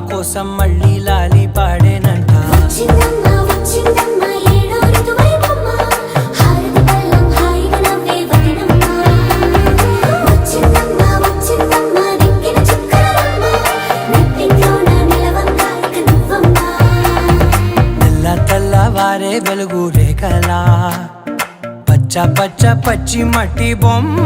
కోసం మళ్ళీ లాలి పాడేనంట. తెల్లవారే వెలుగు రేఖలా పచ్చ పచ్చి మట్టి బొమ్మ